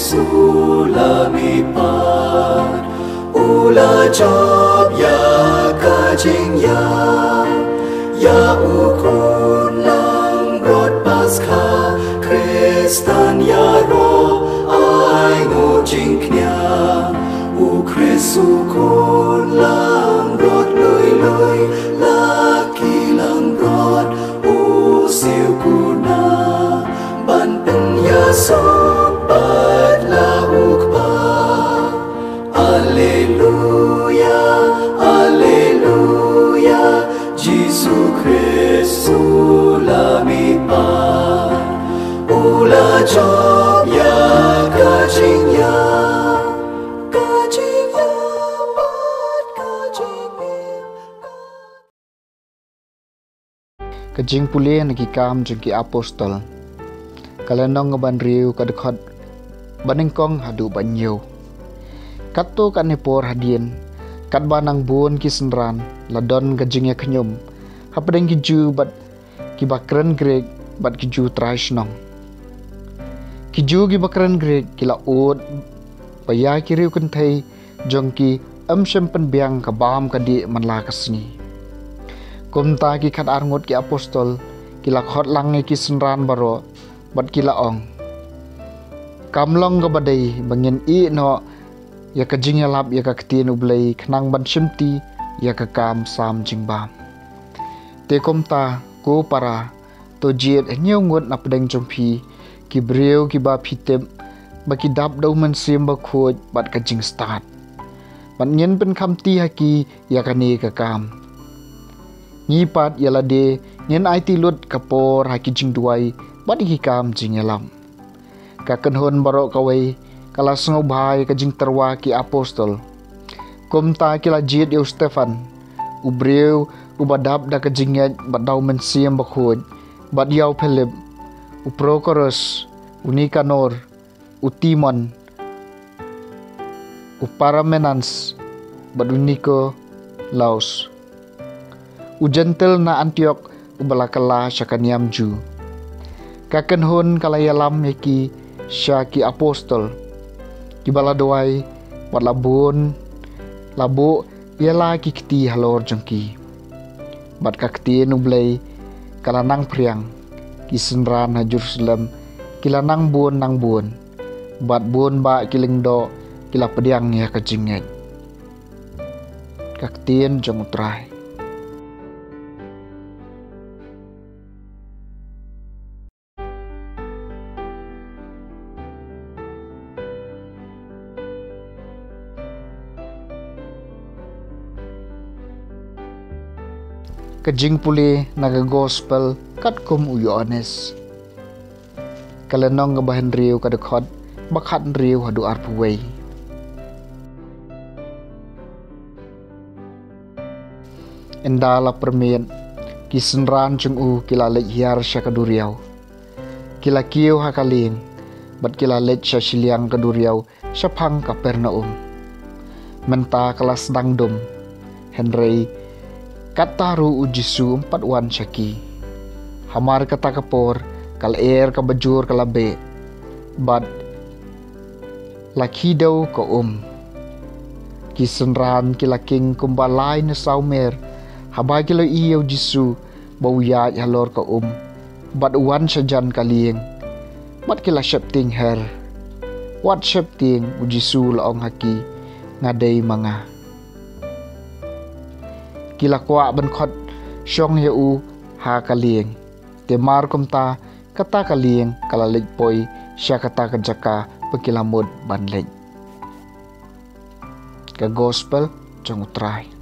Sulamipat Ula job ya kajing ya ukun lang rod Paskah Kristan ya ro ai ngojing knya u Kristu kun lang rod lui laki lang rod u siu kuna ban pen ya sobat la ukpa Alleluia Alleluia Jesu Kristu lamipat ula job ya kajingnya kajing pulih nagi kam jengki apostol kalenong ngaban riu kadekot banengkong hadu banyo kato kanepor hadien kat banang bun kisenran ladon kajingnya kenyum hapadeng kiju bat kibakren greg bat kiju traishnong kiju kibakren greg kila ud paya kiriu kentai jongki sempen biang kabam kadi manla kasni kumta ki khat arngot ki apostol kila khot langi kisenran baro bat kila ong kamlong ga badai bangin I no ya kajing ya lap ya ka ktin ublai khnang ban shimti ya ka kam sam jingbam te komta ko para to jiet nyau ngot na pedeng chompi ki breu ki ba phitem ba ki dap do man sim ba khoj bat kajing start ban nyen pen khamti haki ya kani ka kam ni pat ya lade nyen IT lut kapor haki jing duai bat ki kam jing yalam ka kenhon baro kawai kala sengo bhai kajing terwa ki apostol komta kila jiet eu Stefan ubreu ubadap da kajinget badau mensiam bakhoj bad yau Philip uprokoros unikanor utimon uparamenans baduniko laos ujentel na Antiok ubalakala syakaniam ju kakenhon kalayalam yaki syaki apostol kibala doai wat labun labu yala kikti halor jengki bat kakti nublai kalanang priang kisenran ha Jerusalem kilanang bun nang bun bat bun ba kilingdo kila pediang ya kajinget kaktien jeng utrai kajing puli naga gospel kat kum uyones kalenong ngabahan riu kadekot bakhat riu hadu arpuwei endala permit kisenran chung u kila lek hiar syakaduriau kila kiu hakaling bat kila lek syasiliang kaduriau syapang Kapernaum menta kelas dangdum Henry kataru ujisu 4 wan syaki hamar kata kapor kal air ka bajur kalabe bad lakidau ko kisenran kilaking kumbalay na saumer habay kilo iyaw jisu bawya halor ko bad wan syajan kaling bad kila syepting her wat syepting ujisu laong haki ngaday mga kila kwa ban khot syong yau ha kalieng temar komta kata kalieng kala lej poi sya kata kajaka pekilamud ban lej ka gospel jong utrai